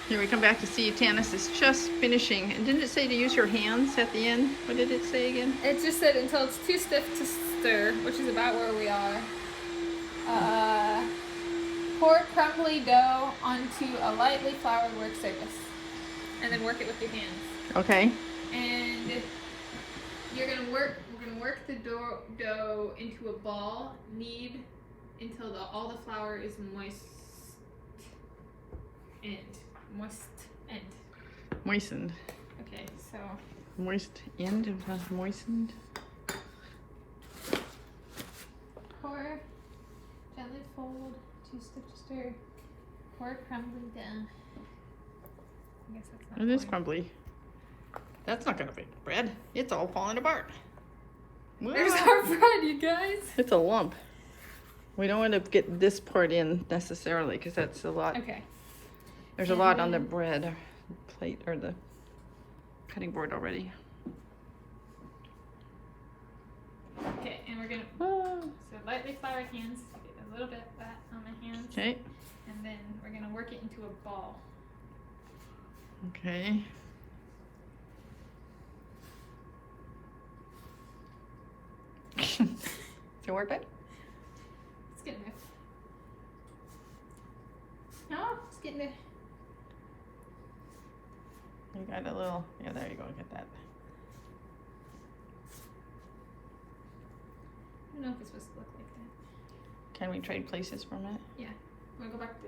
Here we come back to see Tanis is just finishing. And didn't it say to use your hands at the end? What did it say again? It just said until it's too stiff to stir, which is about where we are. Pour crumbly dough onto a lightly floured work surface, and then work it with your hands. Okay. And we're gonna work the dough into a ball. Knead until all the flour is moist end. Moistened. Okay, so Moist end, it was moistened. pour, gently fold, too stiff to stir. Pour crumbly dough. I guess that's not. It is crumbly. That's not gonna make bread. It's all falling apart. There's our bread, you guys. It's a lump. We don't want to get this part in necessarily because that's a lot. Okay. There's a lot on the bread plate or the cutting board already. Okay, and we're gonna so lightly floured hands. Get a little bit of that on the hands. Okay. And then we're gonna work it into a ball. Okay. Does it work, babe? It's getting there. No, it's getting there. You got a little, yeah, there you go, get that. I don't know if it's supposed to look like that. Can we trade places for a minute? Yeah. We'll go back to